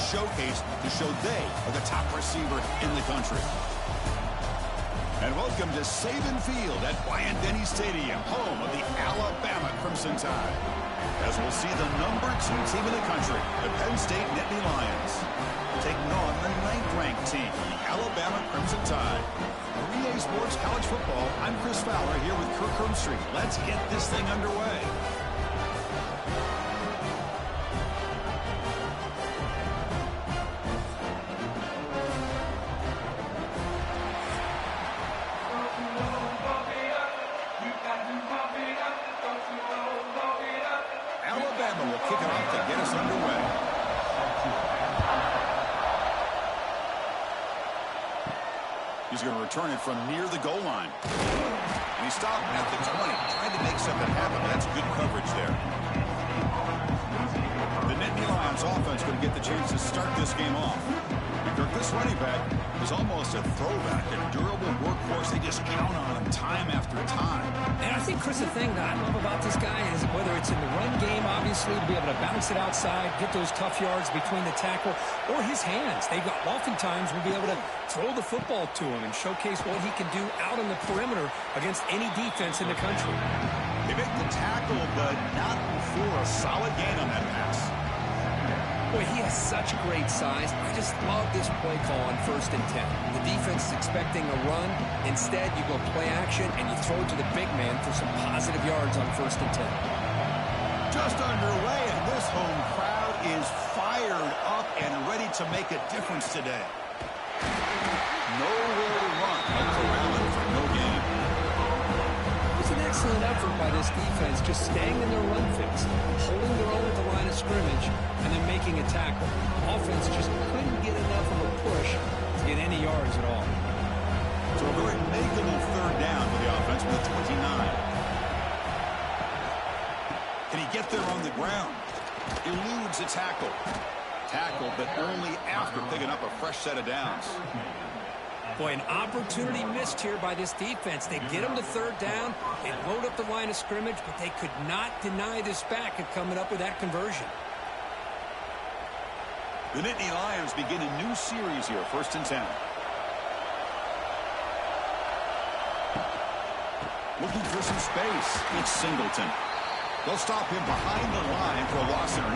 showcase to show they are the top receiver in the country. And welcome to Saban Field at Bryant-Denny Stadium, home of the Alabama Crimson Tide. As we'll see the #2 team in the country, the Penn State Nittany Lions, taking on the 9th-ranked team, the Alabama Crimson Tide. For EA Sports College Football, I'm Chris Fowler here with Kirk Hermstreet. Let's get this thing underway. Alabama will kick it off to get us underway. He's going to return it from near the goal line. And he stopped at the 20, trying to make something happen. That's good coverage there. The Nittany Lions offense going to get the chance to start this game off. Kirk, this running back is almost a throwback, a durable workhorse. They just count on him time after time. And I think, Chris, the thing that I love about this guy is whether it's in the run game, obviously, to be able to bounce it outside, get those tough yards between the tackle, or his hands. They oftentimes will be able to throw the football to him and showcase what he can do out on the perimeter against any defense in the country. They make the tackle, but not before a solid gain on that pass. Boy, he has such great size. I just love this play call on 1st and 10. The defense is expecting a run. Instead, you go play action, and you throw it to the big man for some positive yards on 1st and 10. Just underway, and this home crowd is fired up and ready to make a difference today. Nowhere to run, but corralling for no gain. It's an excellent effort by this defense, just staying in their run fix, holding their own at the line of scrimmage, and then making a tackle. Offense just couldn't get enough of a push to get any yards at all. So a very makeable 3rd down for the offense with the 29. Can he get there on the ground? Eludes a tackle. Tackle, but only after picking up a fresh set of downs. Boy, an opportunity missed here by this defense. They get him to 3rd down. They load up the line of scrimmage, but they could not deny this back of coming up with that conversion. The Nittany Lions begin a new series here, 1st and 10. Looking for some space. It's Singleton. They'll stop him behind the line for a loss of 1.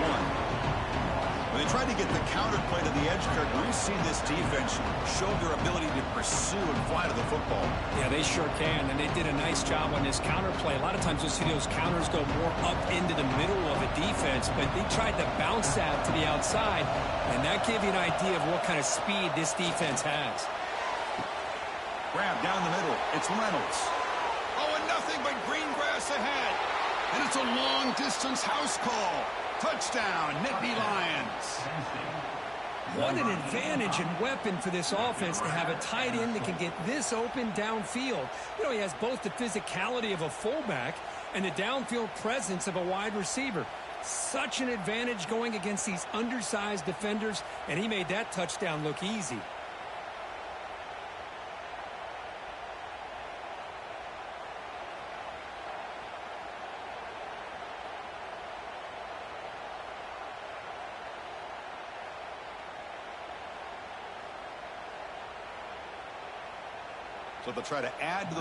When they try to get the counter play to the edge, Kirk, we've seen this defense show their ability to pursue and fly to the football. Yeah, they sure can, and they did a nice job on this counter play. A lot of times you'll see those counters go more up into the middle of a defense, but they tried to bounce that to the outside, and that gave you an idea of what kind of speed this defense has. Grab down the middle. It's Reynolds. Oh, and nothing but green grass ahead. And it's a long-distance house call. Touchdown, Nittany Lions. What an advantage and weapon for this offense to have a tight end that can get this open downfield. You know, he has both the physicality of a fullback and the downfield presence of a wide receiver. Such an advantage going against these undersized defenders, and he made that touchdown look easy. So they'll try to add to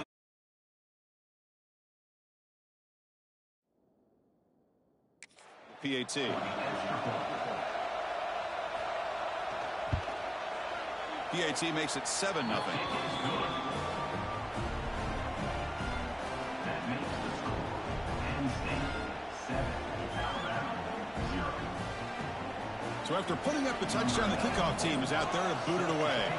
the PAT. PAT makes it 7-0. So after putting up the touchdown, the kickoff team is out there to boot it away.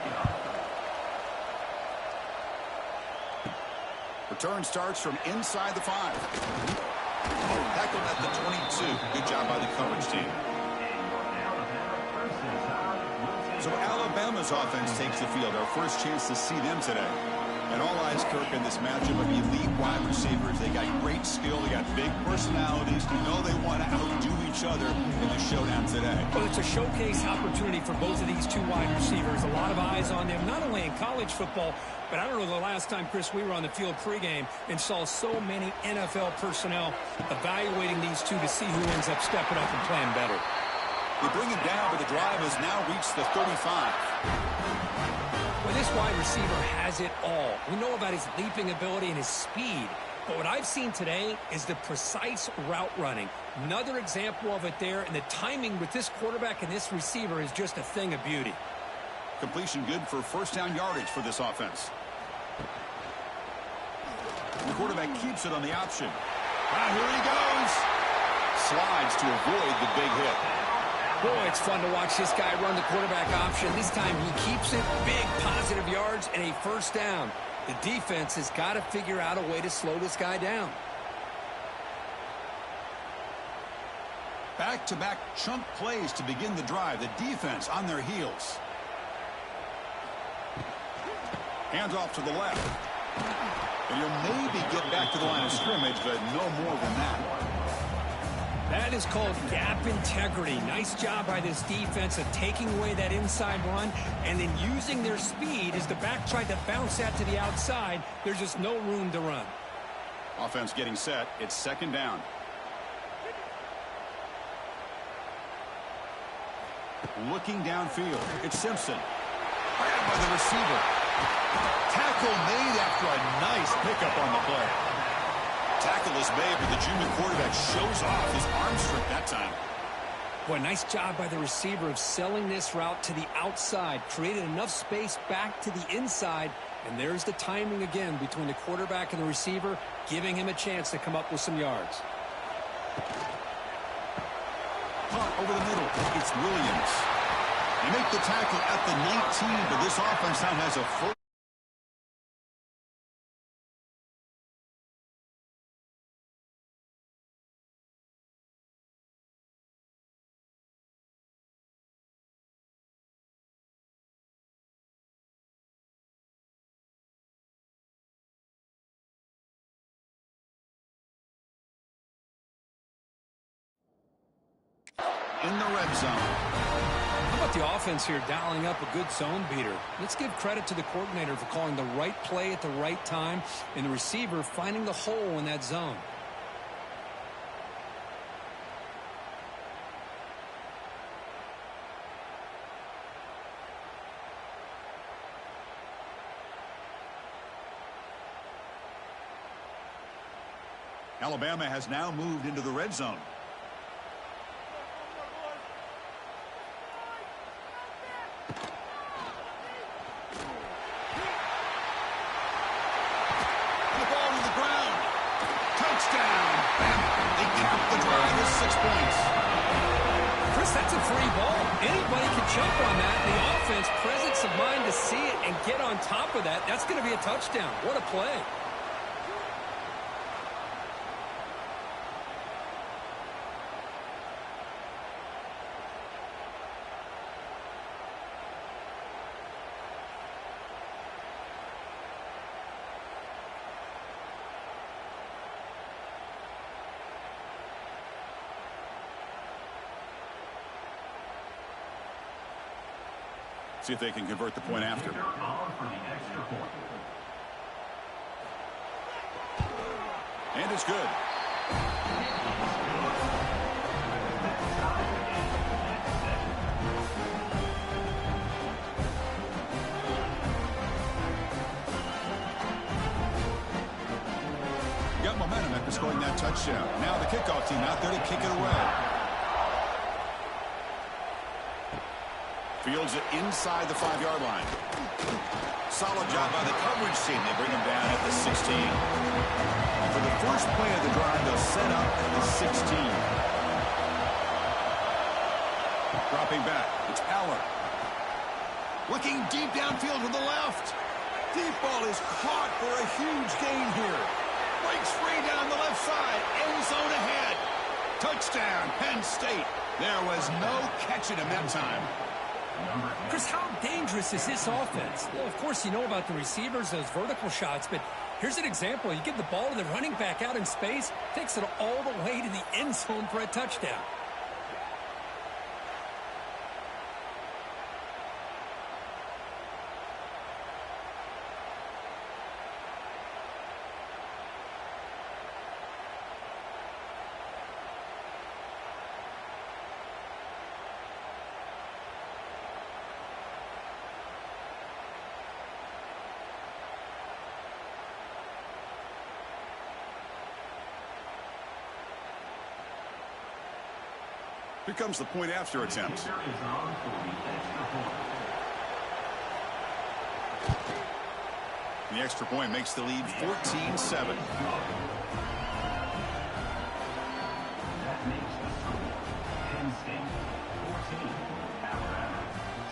Return starts from inside the 5. Tackled at the 22. Good job by the coverage team. So Alabama's offense takes the field. Our first chance to see them today. And all eyes, Kirk, in this matchup of elite wide receivers. They got great skill. They got big personalities. You know they want to outdo each other in the showdown today. Well, it's a showcase opportunity for both of these two wide receivers. A lot of eyes on them, not only in college football, but I don't know the last time, Chris, we were on the field pregame and saw so many NFL personnel evaluating these two to see who ends up stepping up and playing better. They bring him down, but the drive has now reached the 35. Well, this wide receiver has it all. We know about his leaping ability and his speed. But what I've seen today is the precise route running. Another example of it there, and the timing with this quarterback and this receiver is just a thing of beauty. Completion good for first down yardage for this offense. The quarterback keeps it on the option. Here he goes. Slides to avoid the big hit. Boy, it's fun to watch this guy run the quarterback option. This time he keeps it, big positive yards, and a first down. The defense has got to figure out a way to slow this guy down. Back-to-back chunk plays to begin the drive. The defense on their heels. Hands off to the left. And he'll maybe get back to the line of scrimmage, but no more than that. That is called gap integrity. Nice job by this defense of taking away that inside run and then using their speed as the back tried to bounce that to the outside. There's just no room to run. Offense getting set. It's second down. Looking downfield. It's Simpson. Grabbed by the receiver. Tackle made after a nice pickup on the play. Tackle is made, but the junior quarterback shows off his arm strength that time. Boy, nice job by the receiver of selling this route to the outside. Created enough space back to the inside. And there's the timing again between the quarterback and the receiver, giving him a chance to come up with some yards. Punt over the middle. It's Williams. They make the tackle at the 19, but this offense now has a full. In the red zone. How about the offense here dialing up a good zone beater? Let's give credit to the coordinator for calling the right play at the right time and the receiver finding the hole in that zone. Alabama has now moved into the red zone. That's a free ball. Anybody can jump on that. The offense, presence of mind to see it and get on top of that. That's going to be a touchdown. What a play. See if they can convert the point after. And it's good. Got momentum after scoring that touchdown. Now the kickoff team out there to kick it away. Fields it inside the 5-yard line. Solid job by the coverage team. They bring him down at the 16. And for the first play of the drive, they'll set up at the 16. Dropping back. It's Aller. Looking deep downfield to the left. Deep ball is caught for a huge gain here. Breaks free down the left side. End zone ahead. Touchdown, Penn State. There was no catching him that time. Chris, how dangerous is this offense? Well, of course, you know about the receivers, those vertical shots, but here's an example. You give the ball to the running back out in space, takes it all the way to the end zone for a touchdown. Here comes the point after attempt. The extra point makes the lead 14-7.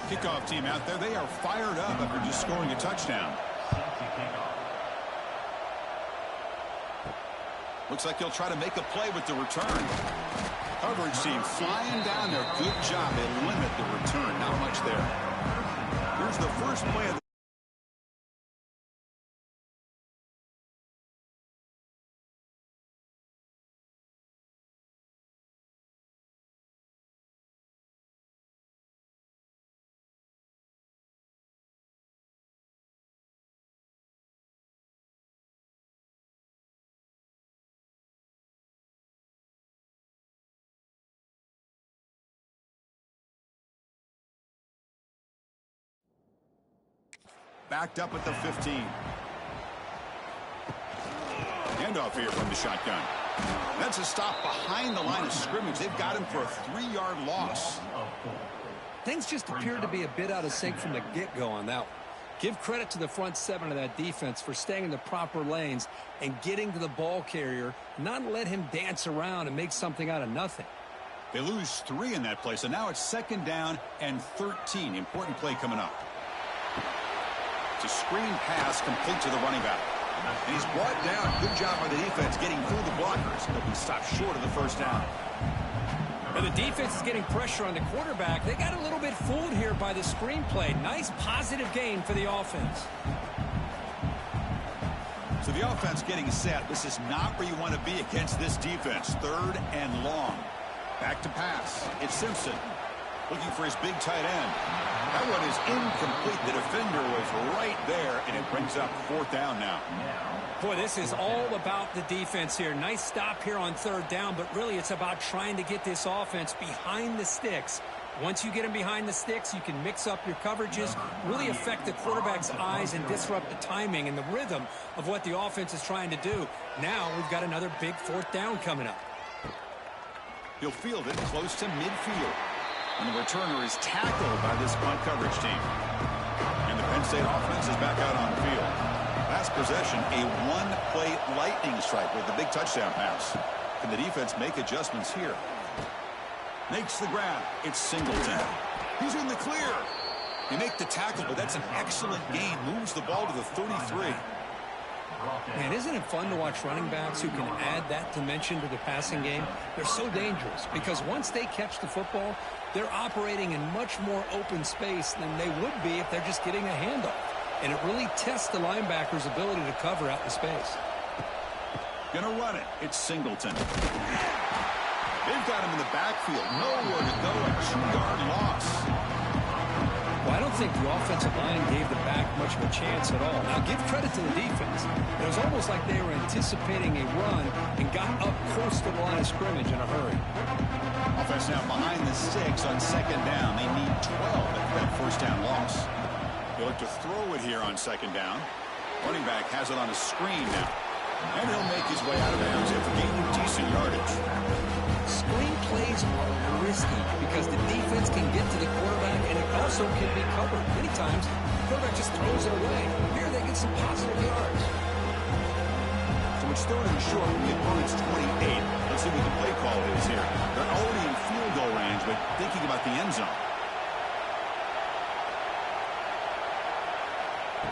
Kickoff team out there. They are fired up after just scoring a touchdown. Looks like he'll try to make a play with the return. Coverage team flying down there. Good job. They limit the return. Not much there. Here's the first play of the backed up at the 15. Handoff here from the shotgun. That's a stop behind the line of scrimmage. They've got him for a 3-yard loss. Things just appeared to be a bit out of sync from the get-go on that one. Give credit to the front seven of that defense for staying in the proper lanes and getting to the ball carrier, not let him dance around and make something out of nothing. They lose 3 in that play, so now it's 2nd down and 13. Important play coming up. It's a screen pass complete to the running back. And he's brought down. Good job by the defense getting through the blockers. They'll be stopped short of the first down. And the defense is getting pressure on the quarterback. They got a little bit fooled here by the screen play. Nice positive gain for the offense. So the offense getting set. This is not where you want to be against this defense. 3rd and long. Back to pass. It's Simpson looking for his big tight end. That one is incomplete. The defender was right there, and it brings up 4th down now. Boy, this is all about the defense here. Nice stop here on 3rd down, but really it's about trying to get this offense behind the sticks. Once you get them behind the sticks, you can mix up your coverages, really affect the quarterback's eyes and disrupt the timing and the rhythm of what the offense is trying to do. Now we've got another big 4th down coming up. He'll field it close to midfield. And the returner is tackled by this punt coverage team. And the Penn State offense is back out on the field. Last possession, a 1-play lightning strike with the big touchdown pass. Can the defense make adjustments here? Makes the grab. It's Singleton. He's in the clear. They make the tackle, but that's an excellent gain. Moves the ball to the 33. Man, isn't it fun to watch running backs who can add that dimension to the passing game? They're so dangerous because once they catch the football, they're operating in much more open space than they would be if they're just getting a handoff. And it really tests the linebacker's ability to cover out the space. Gonna run it. It's Singleton. They've got him in the backfield. Nowhere to go. A 2-yard loss. Well, I don't think the offensive line gave the back much of a chance at all. Now, give credit to the defense. It was almost like they were anticipating a run and got up close to the line of scrimmage in a hurry. Offense now behind the sticks on 2nd down. They need 12 after that 1st down loss. They look to throw it here on 2nd down. Running back has it on a screen now. And he'll make his way out of bounds after gaining decent yardage. Screen plays are risky because the defense can get to the quarterback and it also can be covered. Many times, the quarterback just throws it away. Here they get some positive yards. So it's 3rd and short from the opponent's 28. Let's see what the play call is here. They're already in field goal range, but thinking about the end zone.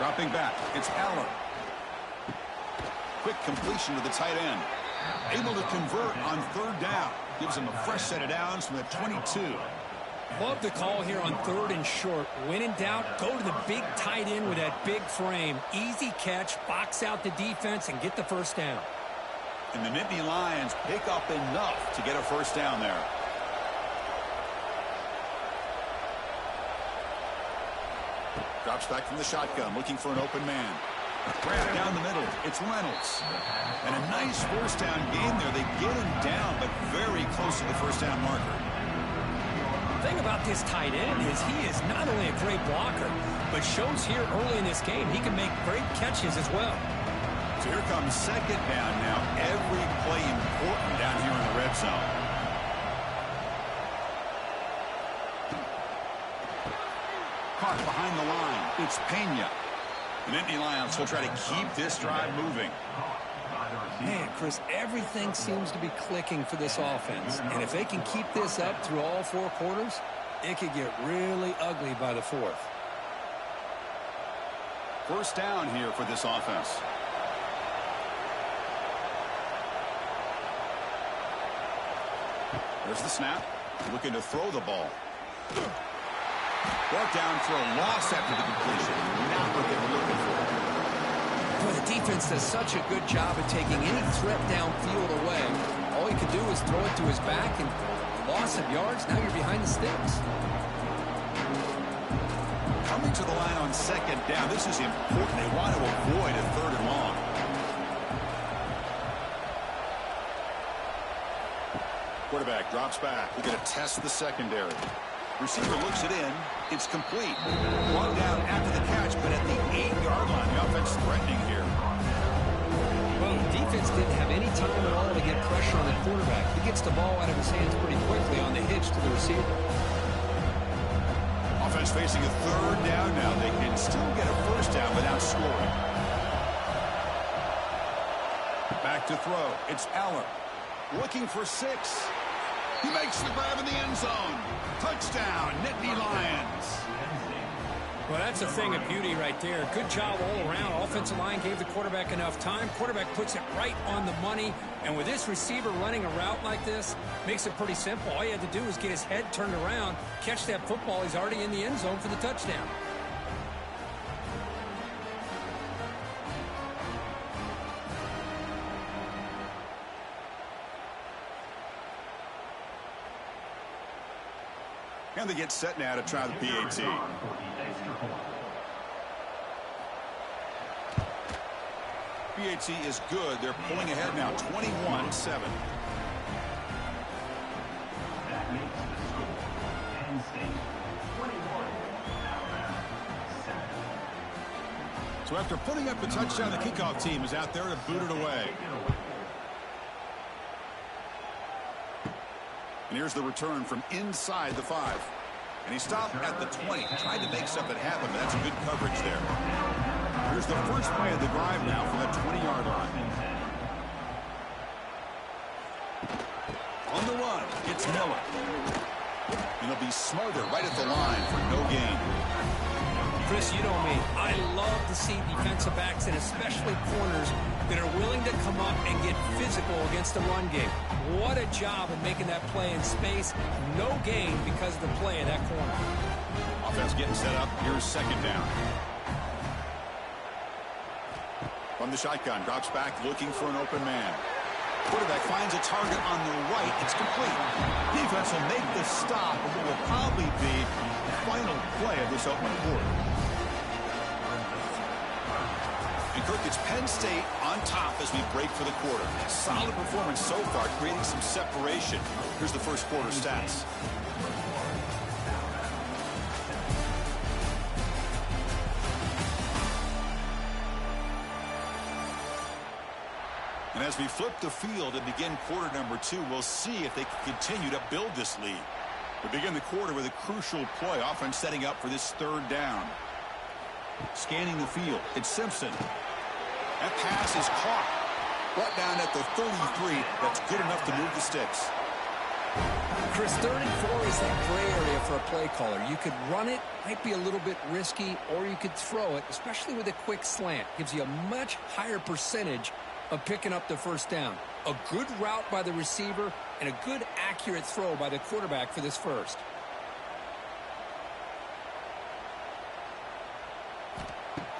Dropping back, it's Allen. Quick completion to the tight end. Able to convert on 3rd down. Gives him a fresh set of downs from the 22. Love the call here on 3rd and short. When in doubt, go to the big tight end with that big frame. Easy catch, box out the defense, and get the 1st down. And the Nittany Lions pick up enough to get a 1st down there. Drops back from the shotgun, looking for an open man. Grab down the middle. It's Reynolds. And a nice 1st down game there. They get him down, but very close to the 1st down marker. The thing about this tight end is he is not only a great blocker, but shows here early in this game he can make great catches as well. So here comes 2nd down now. Every play important down here in the red zone. caught behind the line. It's Pena. The Nittany Lions will try to keep this drive moving. Man, Chris, everything seems to be clicking for this offense. And if they can keep this up through all 4 quarters, it could get really ugly by the 4th. First down here for this offense. There's the snap. Looking to throw the ball. Brought down for a loss after the completion. Not what they were looking for. Boy, the defense does such a good job of taking any threat downfield away. All he could do was throw it to his back, and loss of yards, now you're behind the sticks. Coming to the line on second down. This is important. They want to avoid a 3rd and long. Quarterback drops back. We're going to test the secondary. Receiver looks it in. It's complete. Brought down after the catch, but at the 8-yard line. The offense threatening here. Well, the defense didn't have any time at all to get pressure on the quarterback. He gets the ball out of his hands pretty quickly on the hitch to the receiver. Offense facing a 3rd down now. They can still get a 1st down without scoring. Back to throw. It's Allen. Looking for 6. He makes the grab in the end zone. Touchdown, Nittany Lions. Well, that's a thing of beauty right there. Good job all around. Offensive line gave the quarterback enough time. Quarterback puts it right on the money. And with this receiver running a route like this, makes it pretty simple. All you had to do was get his head turned around, catch that football. He's already in the end zone for the touchdown. And they get set now to try the PAT. PAT is good. They're pulling ahead now, 21-7. So after putting up a touchdown, the kickoff team is out there to boot it away. And here's the return from inside the 5. And he stopped at the 20. Tried to make something happen, but that's a good coverage there. Here's the first play of the drive now from the 20-yard line. On the run, it's Miller. And he'll be smothered right at the line for no gain. Chris, you know me. I love to see defensive backs, and especially corners, that are willing to come up and get physical against the run game. What a job of making that play in space. No gain because of the play of that corner. Offense getting set up. Here's second down. From the shotgun, drops back looking for an open man. Quarterback finds a target on the right. It's complete. Defense will make the stop, and it will probably be the final play of this opening quarter. And Kirk, it's Penn State on top as we break for the quarter. Solid performance so far, creating some separation. Here's the first quarter stats. And as we flip the field and begin quarter number 2, we'll see if they can continue to build this lead. We begin the quarter with a crucial play. Offense setting up for this 3rd down. Scanning the field. It's Simpson. That pass is caught. Brought down at the 33. That's good enough to move the sticks. Chris, 3rd and 4 is that gray area for a play caller. You could run it, might be a little bit risky, or you could throw it, especially with a quick slant. Gives you a much higher percentage of picking up the 1st down. A good route by the receiver and a good accurate throw by the quarterback for this 1st.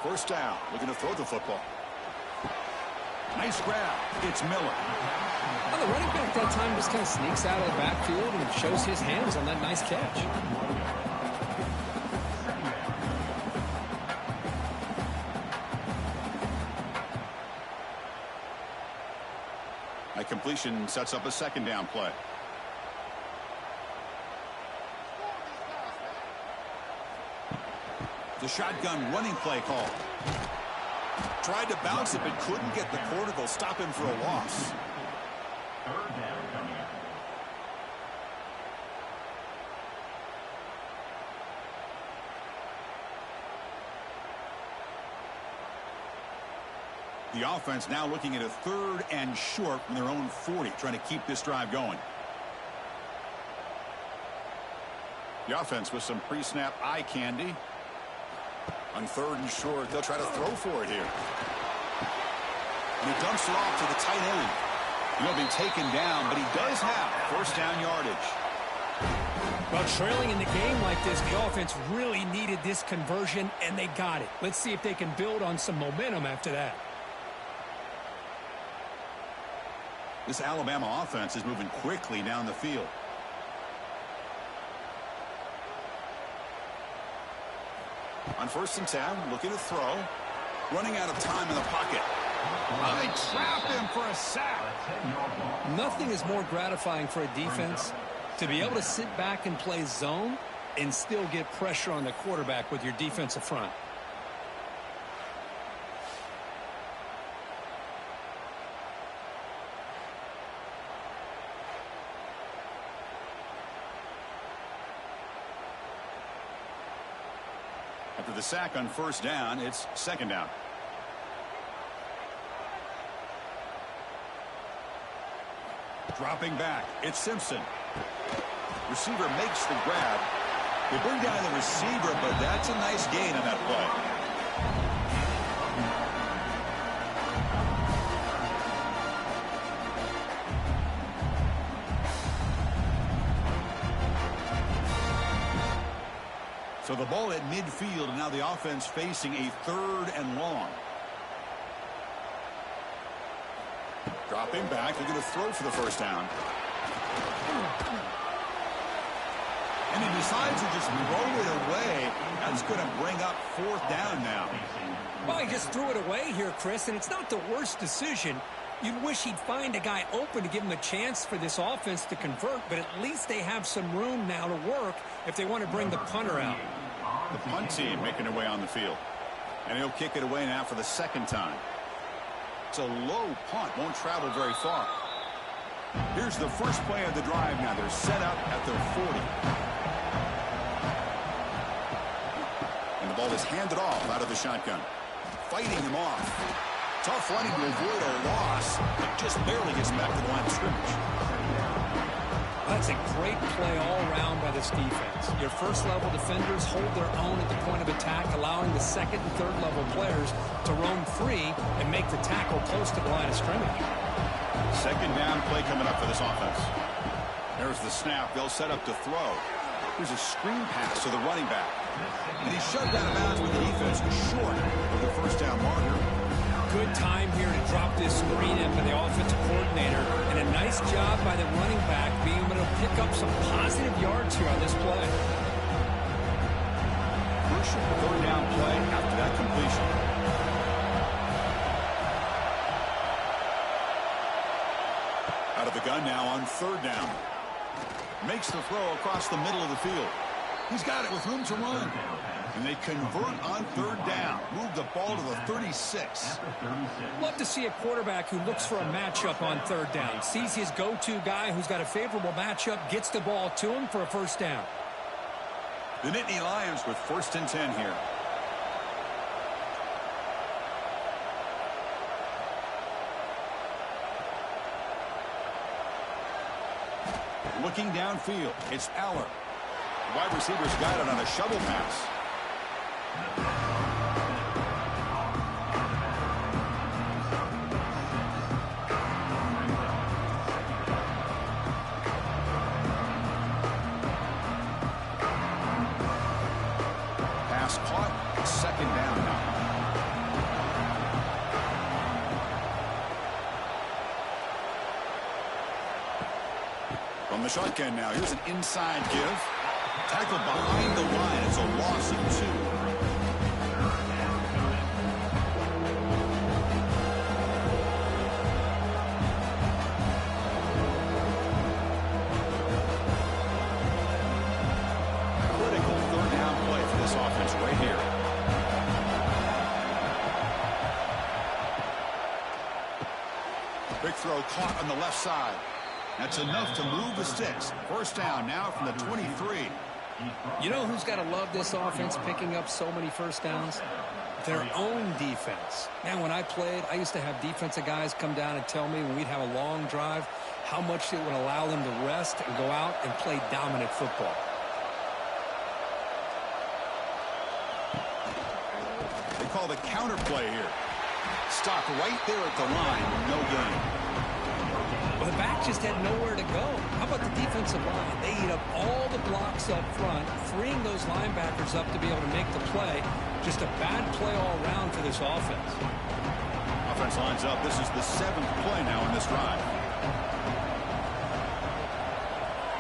First down, looking to throw the football. Nice grab. It's Miller. Well, the running back that time just kind of sneaks out of the backfield and shows his hands on that nice catch. A completion sets up a 2nd down play. The shotgun running play call. Tried to bounce it, but couldn't get the corner. They'll stop him for a loss. The offense now looking at a 3rd and short from their own 40, trying to keep this drive going. The offense with some pre-snap eye candy. On 3rd and short, they'll try to throw for it here. And he dumps it off to the tight end. He'll be taken down, but he does have first down yardage. Well, trailing in the game like this, the offense really needed this conversion, and they got it. Let's see if they can build on some momentum after that. This Alabama offense is moving quickly down the field. On 1st and 10, looking to throw. Running out of time in the pocket. Oh, they trap him for a sack. Nothing is more gratifying for a defense to be able to sit back and play zone and still get pressure on the quarterback with your defensive front. After the sack on 1st down, it's 2nd down. Dropping back, it's Simpson. Receiver makes the grab. They bring down the receiver, but that's a nice gain on that play. So the ball at midfield, and now the offense facing a 3rd and long. Dropping back, they're going to throw for the first down. And he decides to just throw it away. That's going to bring up 4th down now. Well, he just threw it away here, Chris, and it's not the worst decision. You'd wish he'd find a guy open to give him a chance for this offense to convert, but at least they have some room now to work if they want to bring the punter out. The punt team making their way on the field. And he'll kick it away now for the 2nd time. It's a low punt, won't travel very far. Here's the first play of the drive now. They're set up at their 40. And the ball is handed off out of the shotgun. Fighting him off. Tough running to avoid a loss, but just barely gets back to the line of scrimmage. That's a great play all around by this defense. Your first-level defenders hold their own at the point of attack, allowing the 2nd and 3rd level players to roam free and make the tackle close to the line of scrimmage. 2nd down play coming up for this offense. There's the snap. They'll set up to throw. Here's a screen pass to the running back. And he's shoved out of bounds with the defense short of the first down marker. Good time here to drop this screen in for the offensive coordinator, and a nice job by the running back being able to pick up some positive yards here on this play. Crucial 3rd down play after that completion. Out of the gun now on 3rd down. Makes the throw across the middle of the field. He's got it with room to run. And they convert on 3rd down. Move the ball to the 36. Love to see a quarterback who looks for a matchup on 3rd down. Sees his go-to guy who's got a favorable matchup, gets the ball to him for a first down. The Nittany Lions with 1st and 10 here. Looking downfield, it's Aller. The wide receiver's got it on a shovel pass. Pass caught, 2nd down now. From the shotgun now, here's an inside give. Tackled behind the line. It's a loss of 2. Critical 3rd down play for this offense right here. Big throw caught on the left side. That's enough to move the sticks. First down now from the 23. You know who's got to love this offense picking up so many first downs? their own defense. Man, when I played, I used to have defensive guys come down and tell me when we'd have a long drive how much it would allow them to rest and go out and play dominant football. They call the counter play here. Stop right there at the line. No gain. Well, the back just had nowhere to go. How about the defensive line? They eat up all the blocks up front, freeing those linebackers up to be able to make the play. Just a bad play all around for this offense. Offense lines up. This is the 7th play now in this drive.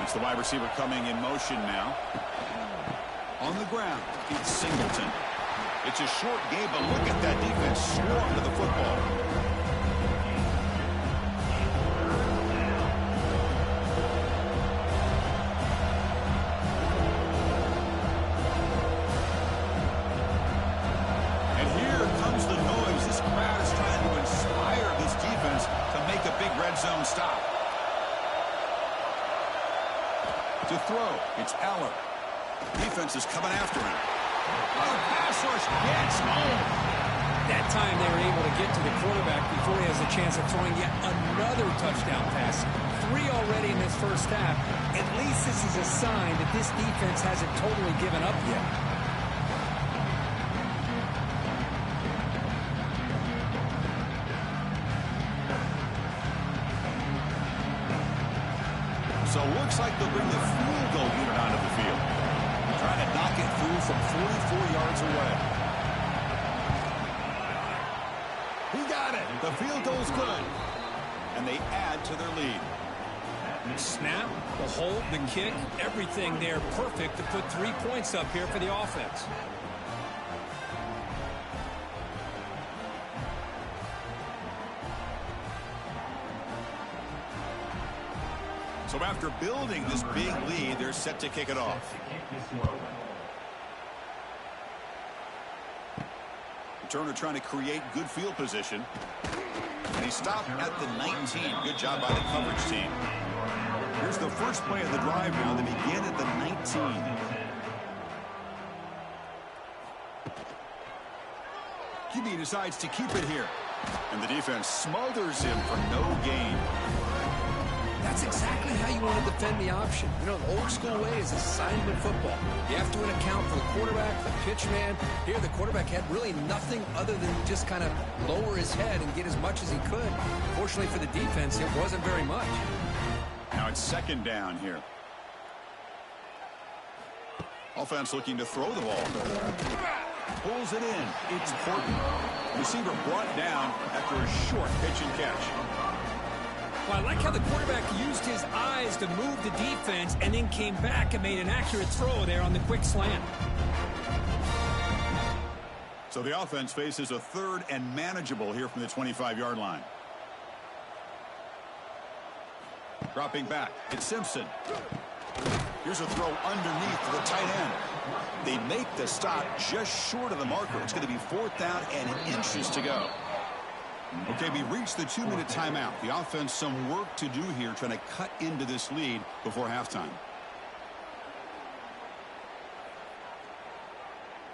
It's the wide receiver coming in motion now. On the ground, it's Singleton. It's a short game, but look at that defense swarm to the football. And here comes the noise. This crowd is trying to inspire this defense to make a big red zone stop. To throw, it's Aller. Defense is coming after him. Oh, pass rush gets home. That time they were able to get to the quarterback before he has a chance of throwing yet another touchdown pass. 3 already in this first half. At least this is a sign that this defense hasn't totally given up yet. So it looks like they'll bring the field goal unit onto the field. Trying to knock it through from 44 yards away. He got it. The field goal's good. And they add to their lead. Snap, the hold, the kick, everything there perfect to put 3 points up here for the offense. So after building this big lead, they're set to kick it off. Turner trying to create good field position. And he stopped at the 19. Good job by the coverage team. Here's the first play of the drive now. They begin at the 19. QB decides to keep it here. And the defense smothers him for no gain. That's exactly how you want to defend the option. You know, the old school way is assignment football. You have to account for the quarterback, the pitch man. Here, the quarterback had really nothing other than just kind of lower his head and get as much as he could. Fortunately for the defense, it wasn't very much. Now it's 2nd down here. Offense looking to throw the ball. Pulls it in. It's Horton. Receiver brought down after a short pitch and catch. Well, I like how the quarterback used his eyes to move the defense and then came back and made an accurate throw there on the quick slant. So the offense faces a 3rd and manageable here from the 25-yard line. Dropping back, it's Simpson. Here's a throw underneath to the tight end. They make the stop just short of the marker. It's going to be 4th down and inches to go. Okay, we reached the 2-minute timeout. The offense some work to do here trying to cut into this lead before halftime.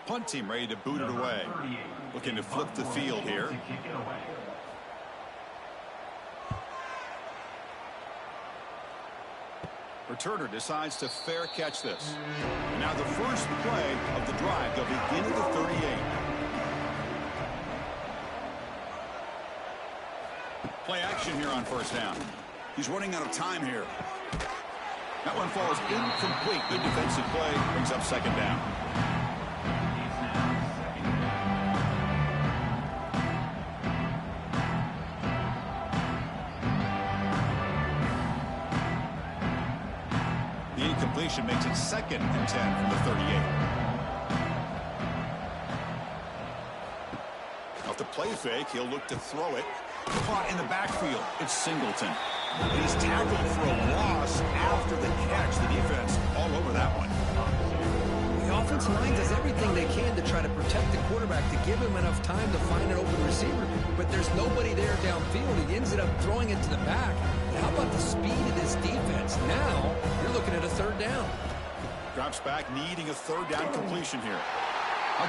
Punt team ready to boot it away. Looking to flip the field here. Returner decides to fair catch this. And now the first play of the drive. They'll begin at the 38. Play action here on 1st down. He's running out of time here. That one falls incomplete. Good defensive play. Brings up 2nd down. The incompletion makes it 2nd and 10 from the 38. Off the play fake, he'll look to throw it. Caught in the backfield. It's Singleton. And he's tackled for a loss after the catch. The defense all over that one. The offensive line does everything they can to try to protect the quarterback, to give him enough time to find an open receiver. But there's nobody there downfield. He ends up throwing it to the back. How about the speed of this defense? Now, you're looking at a 3rd down. Drops back, needing a 3rd down completion here.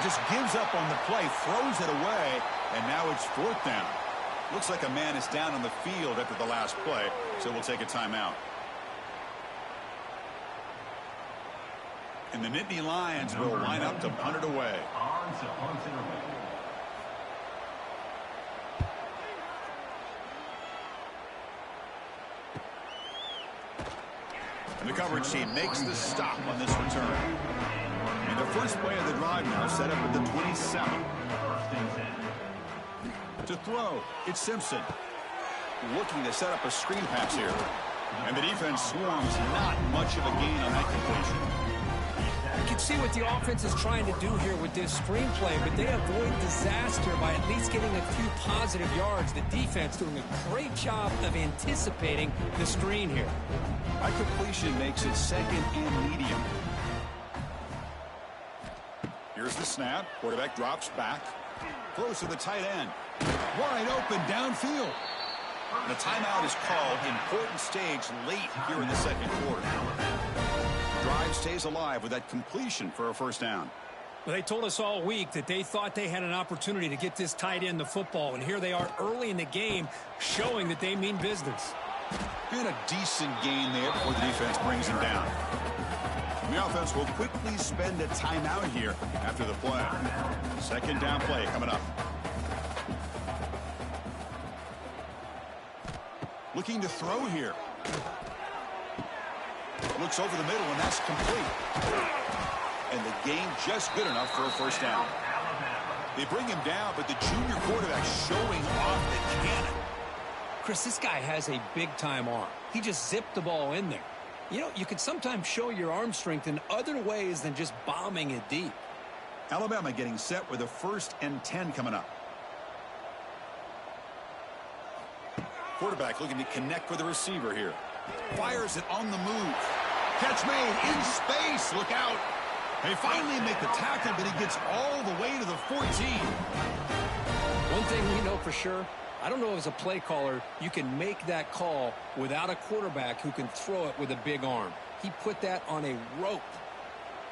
Just gives up on the play, throws it away, and now it's 4th down. Looks like a man is down on the field after the last play, so we'll take a timeout. And the Nittany Lions will line up to punt it away. And the coverage team makes the stop on this return. And the first play of the drive now set up at the 27. To throw, it's Simpson. Looking to set up a screen pass here. And the defense swarms, not much of a gain on that completion. You can see what the offense is trying to do here with this screenplay, but they avoid disaster by at least getting a few positive yards. The defense doing a great job of anticipating the screen here. By completion makes it 2nd and medium. Here's the snap. Quarterback drops back. Throws to the tight end. Wide open downfield. And a timeout is called. Important stage late here in the 2nd quarter. Drive stays alive with that completion for a 1st down. Well, they told us all week that they thought they had an opportunity to get this tight end the football, and here they are early in the game showing that they mean business. And a decent gain there before the defense brings him down. The offense will quickly spend a timeout here after the play. 2nd down play coming up. Looking to throw here. Looks over the middle, and that's complete. And the gain just good enough for a 1st down. They bring him down, but the junior quarterback showing off the cannon. Chris, this guy has a big-time arm. He just zipped the ball in there. You know, you can sometimes show your arm strength in other ways than just bombing it deep. Alabama getting set with a 1st and 10 coming up. Quarterback looking to connect with the receiver here. Fires it on the move. Catch made in space. Look out. They finally make the tackle, but he gets all the way to the 14. One thing we know for sure, I don't know as a play caller, you can make that call without a quarterback who can throw it with a big arm. He put that on a rope.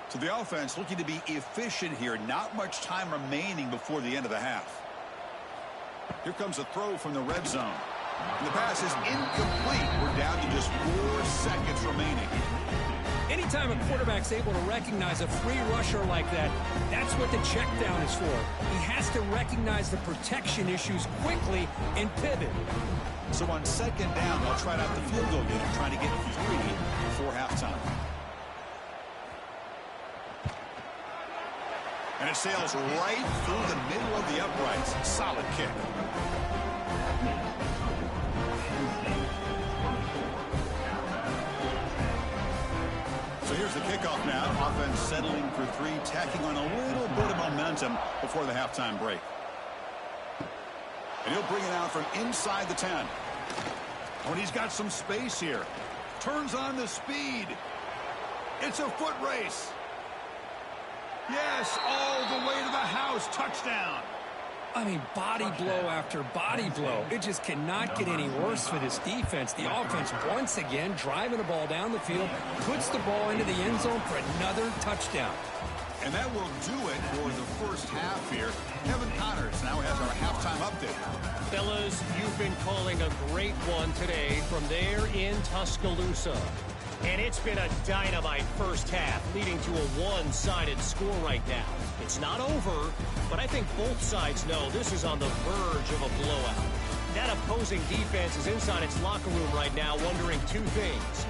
So the offense looking to be efficient here. Not much time remaining before the end of the half. Here comes a throw from the red zone. And the pass is incomplete. We're down to just 4 seconds remaining. Anytime a quarterback's able to recognize a free rusher like that, that's what the check down is for. He has to recognize the protection issues quickly and pivot. So on 2nd down, they'll try out the field goal unit, trying to get 3 before halftime. And it sails right through the middle of the uprights. Solid kick. So here's the kickoff now. Offense settling for 3, tacking on a little bit of momentum before the halftime break. And he'll bring it out from inside the 10. When he's got some space here. Turns on the speed. It's a foot race. Yes, all the way to the house. Touchdown. I mean, body blow after body blow. It just cannot get any worse for this defense. The offense, once again, driving the ball down the field, puts the ball into the end zone for another touchdown. And that will do it for the first half here. Kevin Connors now has our halftime update. Fellas, you've been calling a great one today from there in Tuscaloosa. And it's been a dynamite first half, leading to a one-sided score right now. It's not over, but I think both sides know this is on the verge of a blowout. That opposing defense is inside its locker room right now wondering 2 things.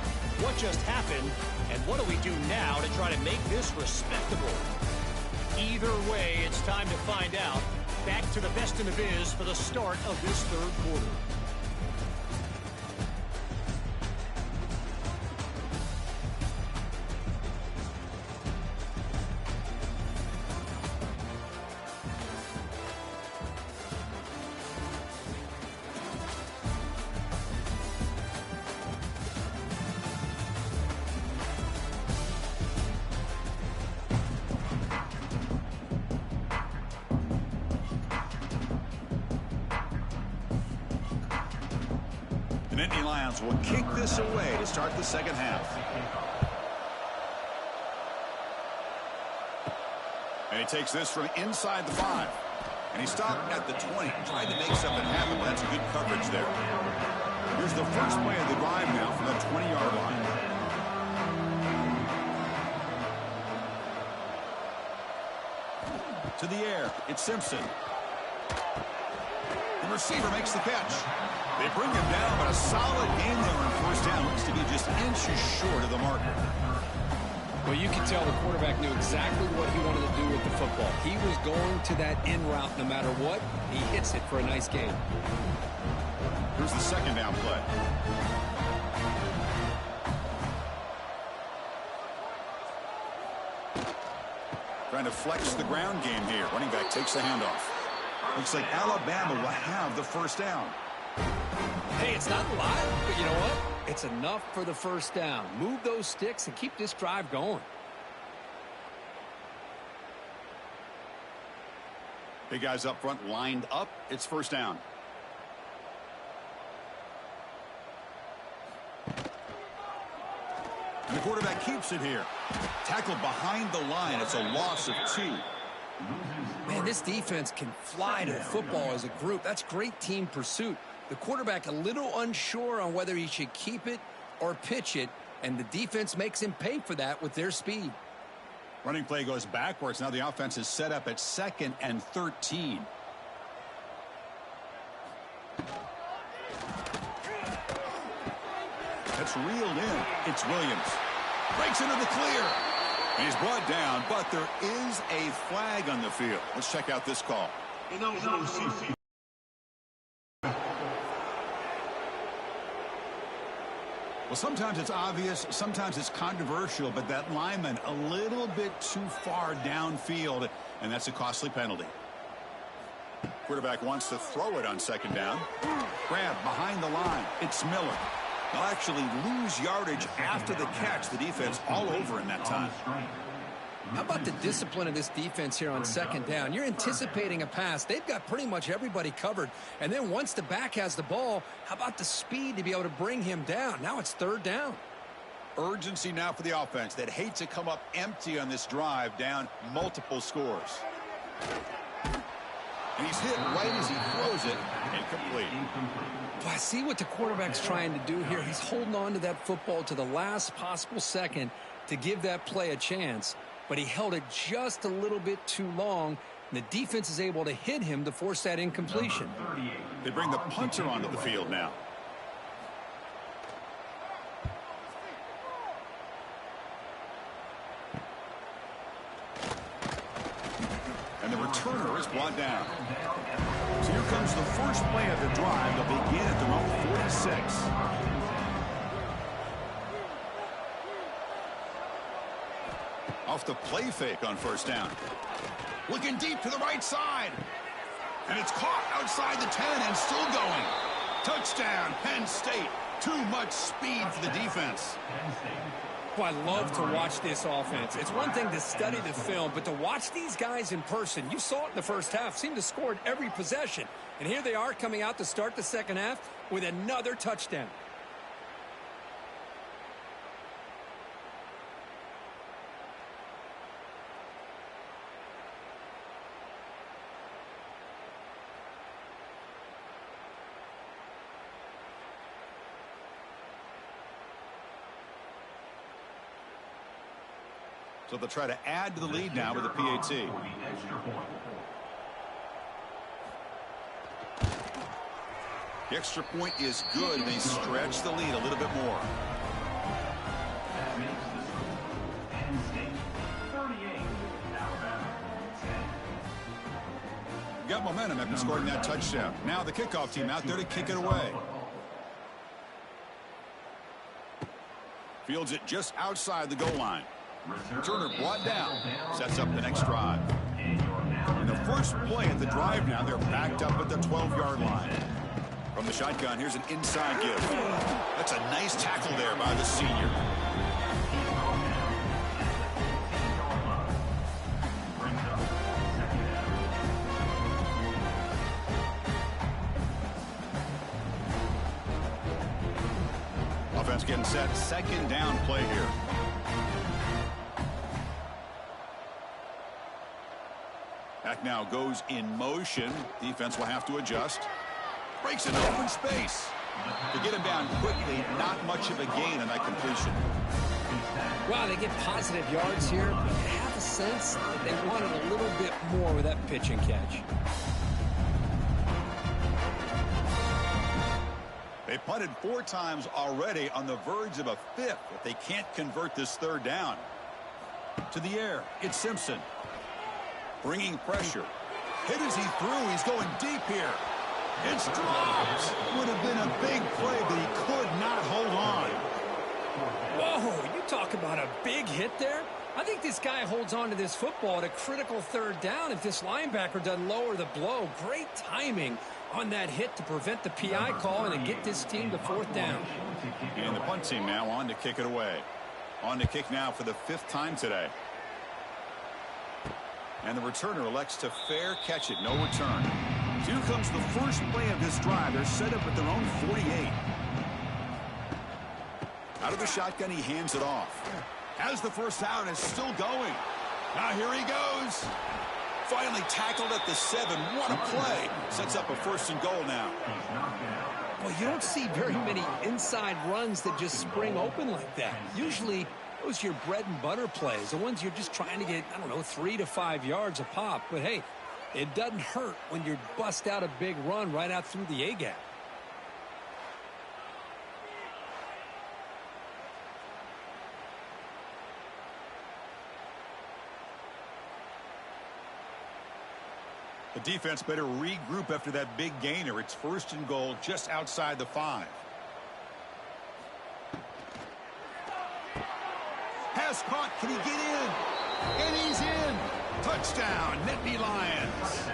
What just happened, and what do we do now to try to make this respectable? Either way, it's time to find out. Back to the best in the biz for the start of this 3rd quarter. The Nittany Lions will kick this away to start the second half. And he takes this from inside the 5. And he stopped at the 20. Tried to make something happen, but that's good coverage there. Here's the first play of the drive now from the 20-yard line. To the air, it's Simpson. The receiver makes the catch. They bring him down, but a solid game there on first down. Looks to be just inches short of the marker. Well, you can tell the quarterback knew exactly what he wanted to do with the football. He was going to that in route no matter what. He hits it for a nice gain. Here's the second down play. Trying to flex the ground game here. Running back takes the handoff. Looks like Alabama will have the first down. Hey, it's not a lot, but you know what? It's enough for the first down. Move those sticks and keep this drive going. Big guys up front lined up. It's first down. And the quarterback keeps it here. Tackled behind the line. It's a loss of 2. Man, this defense can fly to the football as a group. That's great team pursuit. The quarterback a little unsure on whether he should keep it or pitch it, and the defense makes him pay for that with their speed. Running play goes backwards. Now the offense is set up at 2nd and 13. That's reeled in. It's Williams. Breaks into the clear. And he's brought down, but there is a flag on the field. Let's check out this call. Well, sometimes it's obvious, sometimes it's controversial, but that lineman a little bit too far downfield, and that's a costly penalty. Quarterback wants to throw it on second down. Grab behind the line. It's Miller. They'll actually lose yardage after the catch. The defense all over in that time. How about the discipline of this defense here on second down? You're anticipating a pass. They've got pretty much everybody covered. And then once the back has the ball, how about the speed to be able to bring him down? Now it's third down. Urgency now for the offense. They'd hate to come up empty on this drive, down multiple scores. And he's hit right as he throws it. Incomplete. Well, I see what the quarterback's trying to do here. He's holding on to that football to the last possible second to give that play a chance. But he held it just a little bit too long, and the defense is able to hit him to force that incompletion. They bring the punter onto the field now. And the returner is brought down. So here comes the first play of the drive. They'll begin at their own 46. Off the play fake on first down. Looking deep to the right side. And it's caught outside the 10 and still going. Touchdown, Penn State. Too much speed for the defense. Well, I love to watch this offense. It's one thing to study the film, but to watch these guys in person, you saw it in the first half, seemed to score at every possession. And here they are coming out to start the second half with another touchdown. So they'll try to add to the lead now with the PAT. The extra point is good. They stretch the lead a little bit more. Got momentum after scoring that touchdown. Now the kickoff team out there to kick it away. Fields it just outside the goal line. Turner brought down, sets up the next drive. In the first play of the drive now, they're backed up at the 12-yard line. From the shotgun, here's an inside give. That's a nice tackle there by the senior. Offense getting set, second down play here. Back now goes in motion. Defense will have to adjust. Breaks an open space. To get him down quickly, not much of a gain on that completion. Wow, they get positive yards here, but I have a sense that they wanted a little bit more with that pitch and catch. They punted 4 times already, on the verge of a 5th if they can't convert this 3rd down. To the air, it's Simpson. Bringing pressure. Hit as he threw. He's going deep here. It's dropped. Would have been a big play, but he could not hold on. Whoa, you talk about a big hit there. I think this guy holds on to this football at a critical 3rd down if this linebacker doesn't lower the blow. Great timing on that hit to prevent the PI call and to get this team to 4th down. And the punt team now on to kick it away. On to kick now for the 5th time today. And the returner elects to fair catch it. No return. So here comes the first play of this drive. They're set up at their own 48. Out of the shotgun, he hands it off. Has the first down, is still going. Now here he goes. Finally tackled at the 7. What a play. Sets up a 1st and goal now. Well, you don't see very many inside runs that just spring open like that. Usually, those are your bread and butter plays, the ones you're just trying to get, 3 to 5 yards a pop. But, hey, it doesn't hurt when you bust out a big run right out through the A-gap. The defense better regroup after that big gainer. It's 1st and goal just outside the 5. Pass caught. Can he get in? And he's in. Touchdown, Nittany Lions.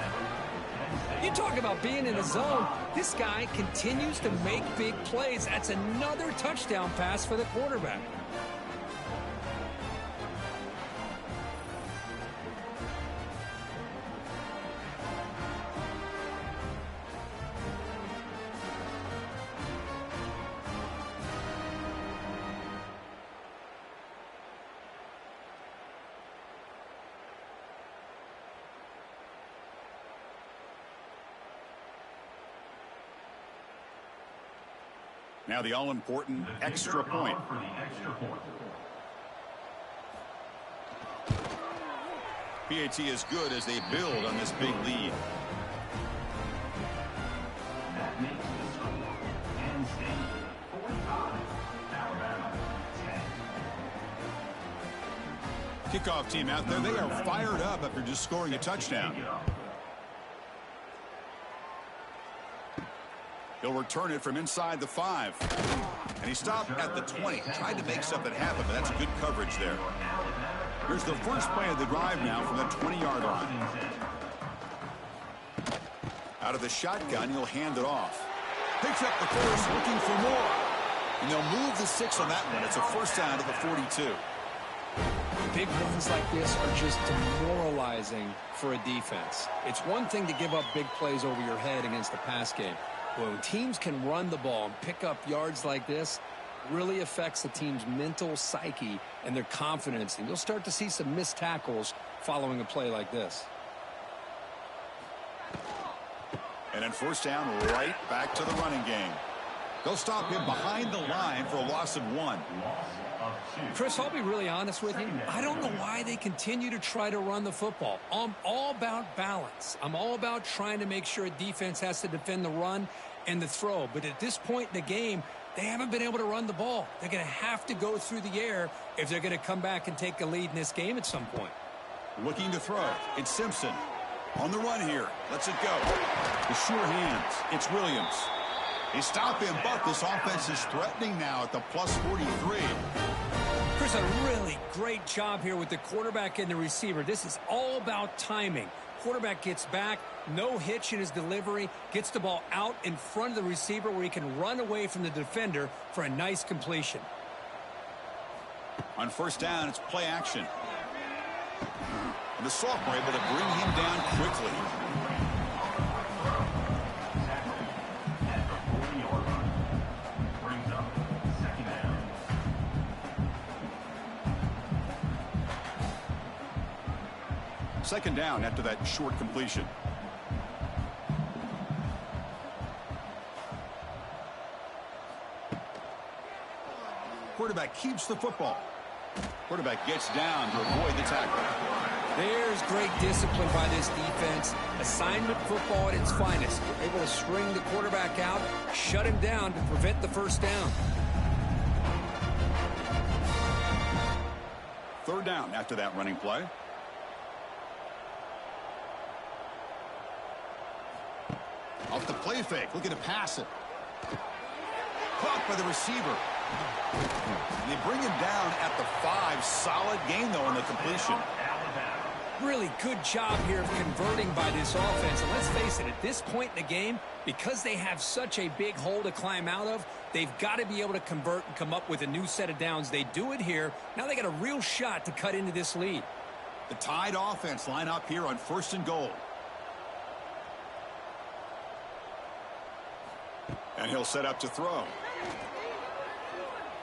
You talk about being in the zone. This guy continues to make big plays. That's another touchdown pass for the quarterback. Now the all-important extra point. PAT is good as they build on this big lead. Kickoff team out there, they are fired up after just scoring a touchdown. He'll return it from inside the 5. And he stopped at the 20. Tried to make something happen, but that's good coverage there. Here's the first play of the drive now from the 20-yard line. Out of the shotgun, he'll hand it off. Picks up the 1st, looking for more. And they'll move the 6 on that one. It's a 1st down to the 42. Big runs like this are just demoralizing for a defense. It's one thing to give up big plays over your head against the pass game. When teams can run the ball and pick up yards like this, really affects the team's mental psyche and their confidence. And you'll start to see some missed tackles following a play like this. And then 1st down, right back to the running game. They'll stop him behind the line for a loss of 1. Chris, I'll be really honest with you. I don't know why they continue to try to run the football. I'm all about balance. I'm all about trying to make sure a defense has to defend the run and the throw. But at this point in the game, they haven't been able to run the ball. They're going to have to go through the air if they're going to come back and take a lead in this game at some point. Looking to throw. It's Simpson. On the run here. Lets it go. The sure hands. It's Williams. They stop him, but this offense is threatening now at the plus 43. Chris, a really great job here with the quarterback and the receiver. This is all about timing. Quarterback gets back, no hitch in his delivery, gets the ball out in front of the receiver where he can run away from the defender for a nice completion. On 1st down, it's play action. And the sophomore able to bring him down quickly. Second down after that short completion. Quarterback keeps the football. Quarterback gets down to avoid the tackle. There's great discipline by this defense. Assignment football at its finest. They're able to string the quarterback out, shut him down to prevent the first down. Third down after that running play. Off the play fake, looking to pass it. Caught by the receiver. They bring him down at the 5. Solid gain, though, on the completion. Really good job here of converting by this offense. And let's face it, at this point in the game, because they have such a big hole to climb out of, they've got to be able to convert and come up with a new set of downs. They do it here. Now they got a real shot to cut into this lead. The Tide offense line up here on 1st and goal. And he'll set up to throw.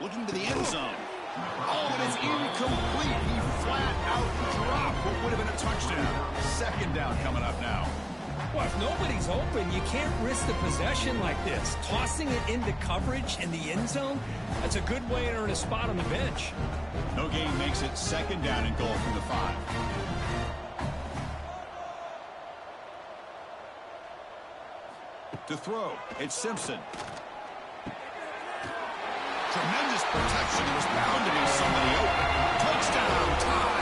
Looking to the end zone. Oh, and it's incomplete. He flat out dropped what would have been a touchdown. Second down coming up now. Well, if nobody's open, you can't risk the possession like this. Tossing it into coverage in the end zone, that's a good way to earn a spot on the bench. No gain makes it second down and goal from the 5. To throw, it's Simpson. Tremendous protection. There was bound to be somebody open. Touchdown, Tide.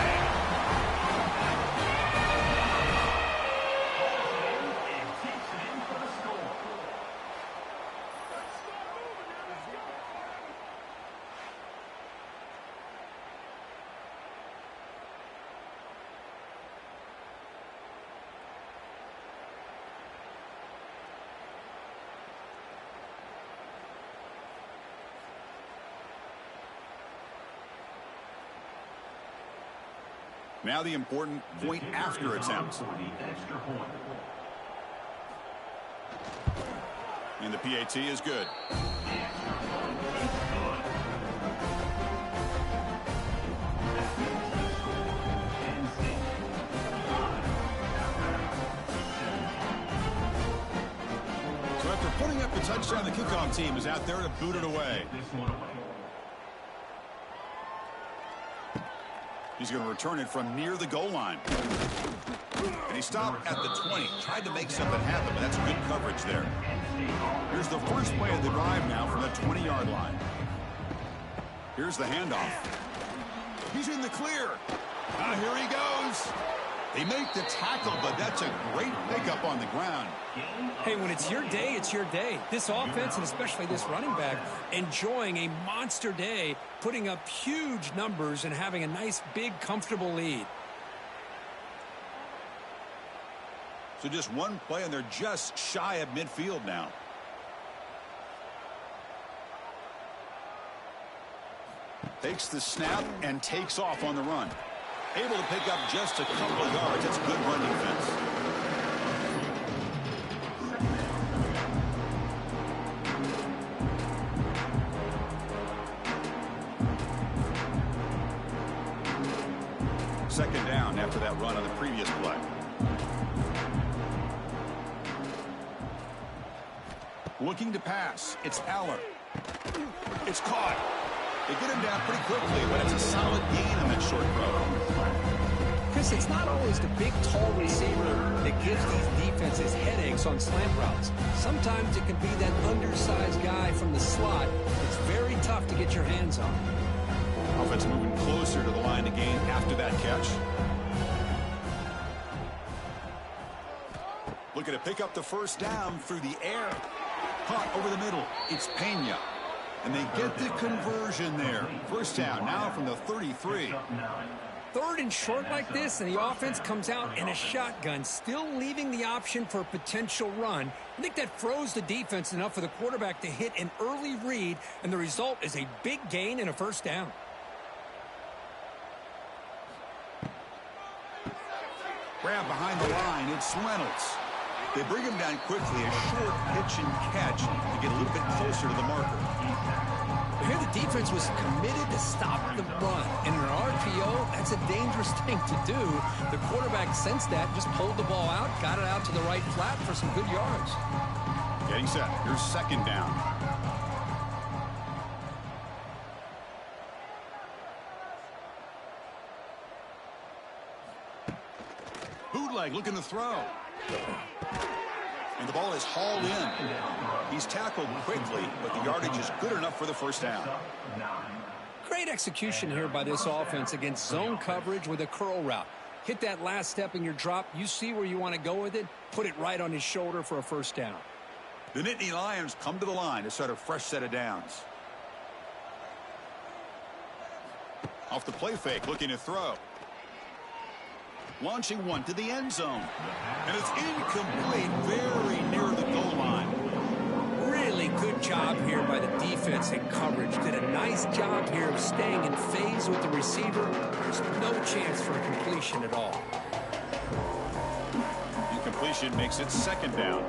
Now the important point after attempt. And the PAT is good. So after putting up the touchdown, the kickoff team is out there to boot it away. He's going to return it from near the goal line. And he stopped at the 20. Tried to make something happen, but that's good coverage there. Here's the first play of the drive now from the 20-yard line. Here's the handoff. He's in the clear. Here he goes. They make the tackle, but that's a great pickup on the ground. Hey, when it's your day, it's your day. This offense, and especially this running back, enjoying a monster day, putting up huge numbers and having a nice, big, comfortable lead. So just one play, and they're just shy of midfield now. Takes the snap and takes off on the run. Able to pick up just a couple of yards. That's good run defense. Second down after that run on the previous play. Looking to pass. It's Aller. It's caught. They get him down pretty quickly, but it's a solid gain on that short throw. Chris, it's not always the big, tall receiver that gives these defenses headaches on slant routes. Sometimes it can be that undersized guy from the slot. It's very tough to get your hands on. Offense moving closer to the line to gain after that catch. Looking to pick up the first down through the air. Caught over the middle. It's Penn. And they get the conversion there. First down now from the 33. Third and short like this, and the offense comes out in a shotgun, still leaving the option for a potential run. I think that froze the defense enough for the quarterback to hit an early read, and the result is a big gain and a first down. Grab behind the line. It's Reynolds. They bring him down quickly, a short pitch and catch to get a little bit closer to the marker. Here the defense was committed to stop the run. And in an RPO, that's a dangerous thing to do. The quarterback sensed that, just pulled the ball out, got it out to the right flat for some good yards. Getting set. Here's second down. Bootleg looking to throw. And the ball is hauled in. He's tackled quickly, but the yardage is good enough for the first down. Great execution here by this offense against zone coverage with a curl route. Hit that last step in your drop. You see where you want to go with it. Put it right on his shoulder for a first down. The Nittany Lions come to the line to start a fresh set of downs. Off the play fake, looking to throw. Launching one to the end zone. And it's incomplete, very near the goal line. Really good job here by the defense in coverage. Did a nice job here of staying in phase with the receiver. There's no chance for a completion at all. Incompletion makes it second down.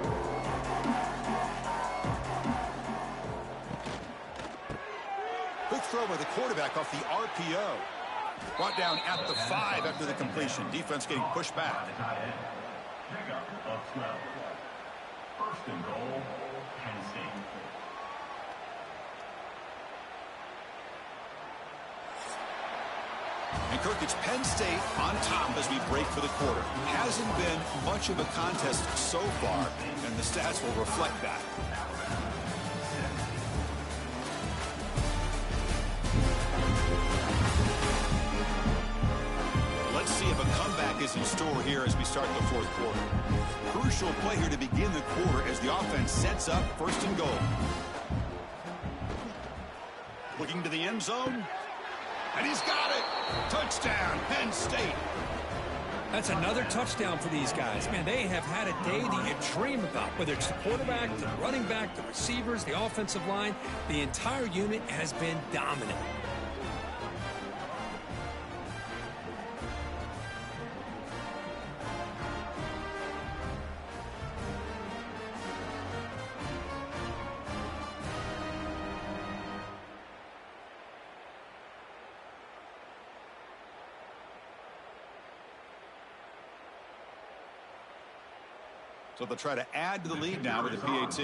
Quick throw by the quarterback off the RPO. Brought down at the 5 after the completion. Defense getting pushed back. First and goal, Penn State. And Kirk, it's Penn State on top as we break for the quarter. Hasn't been much of a contest so far, and the stats will reflect that. Let's see if a comeback is in store here as we start the fourth quarter. Crucial play here to begin the quarter as the offense sets up first and goal. Looking to the end zone. And he's got it. Touchdown, Penn State. That's another touchdown for these guys. Man, they have had a day that you dream about. Whether it's the quarterback, the running back, the receivers, the offensive line, the entire unit has been dominant. So they'll try to add to the lead now with the PAT.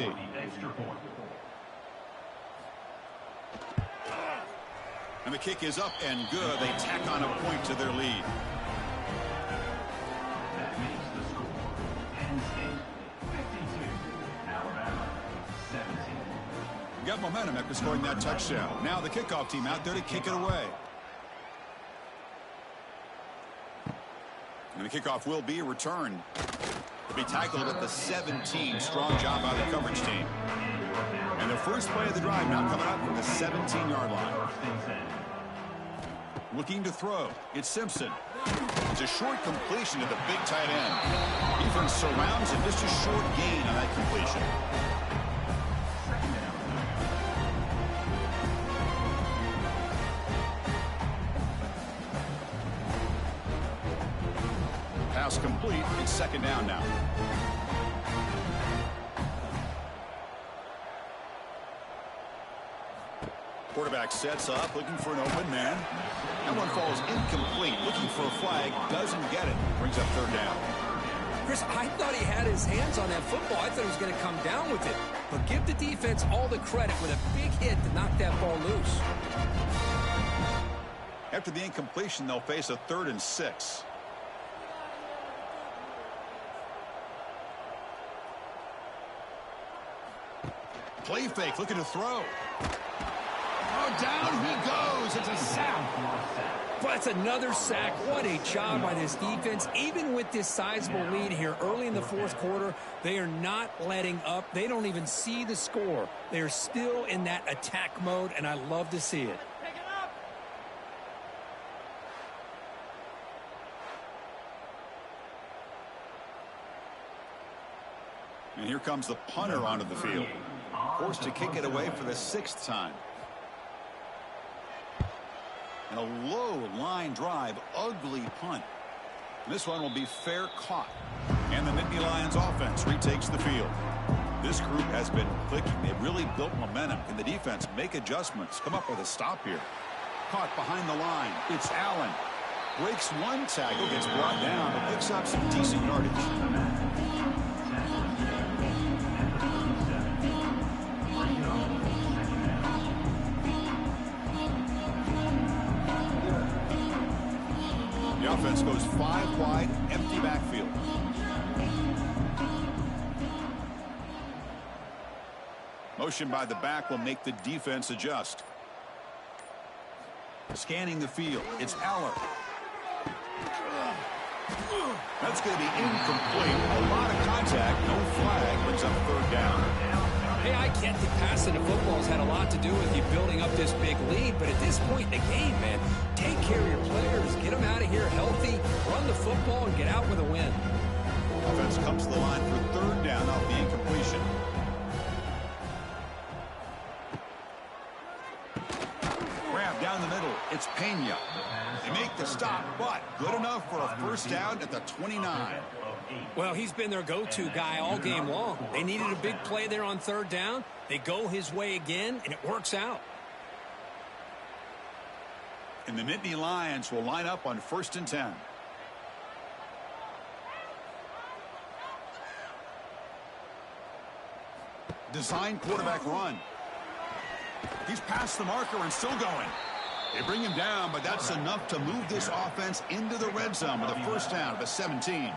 And the kick is up and good. They tack on a point to their lead. That makes the score Penn State 52, Alabama 17. Got momentum after scoring that touchdown. Now the kickoff team out there to kick it away. And the kickoff will be returned. Will be tackled at the 17. Strong job by the coverage team. And the first play of the drive now coming up from the 17-yard line. Looking to throw. It's Simpson. It's a short completion to the big tight end. Defense surrounds him. Just a short gain on that completion. Pass complete. It's second down now. Quarterback sets up, looking for an open man. That one falls incomplete. Looking for a flag. Doesn't get it. Brings up third down. Chris, I thought he had his hands on that football. I thought he was going to come down with it. But give the defense all the credit with a big hit to knock that ball loose. After the incompletion, they'll face a 3rd and 6. Play fake, looking to throw. Oh, down he goes. It's a sack. But it's another sack. What a job by this defense. Even with this sizable lead here early in the fourth quarter, they are not letting up. They don't even see the score. They're still in that attack mode, and I love to see it. And here comes the punter onto the field. Forced to kick it away for the 6th time. And a low line drive, ugly punt. This one will be fair caught. And the Nittany Lions offense retakes the field. This group has been clicking. They've really built momentum. Can the defense make adjustments? Come up with a stop here. Caught behind the line. It's Allen. Breaks one tackle, gets brought down, but picks up some decent yardage. The offense goes 5 wide, empty backfield. Motion by the back will make the defense adjust. Scanning the field, it's Aller. That's going to be incomplete. A lot of contact, no flag, brings up 3rd down. Hey, I get that passing the football's had a lot to do with you building up this big lead, but at this point in the game, man, take care of your players, get them out of here healthy, run the football, and get out with a win. Offense comes to the line for 3rd down off the incompletion. Grab down the middle. It's Pena. They make the stop, but good enough for a 1st down at the 29. Well, he's been their go-to guy all game long. They needed a big play there on 3rd down. They go his way again, and it works out. And the Nittany Lions will line up on 1st and 10. Design quarterback run. He's past the marker and still going. They bring him down, but that's enough to move this offense into the red zone with a 1st down at the 17.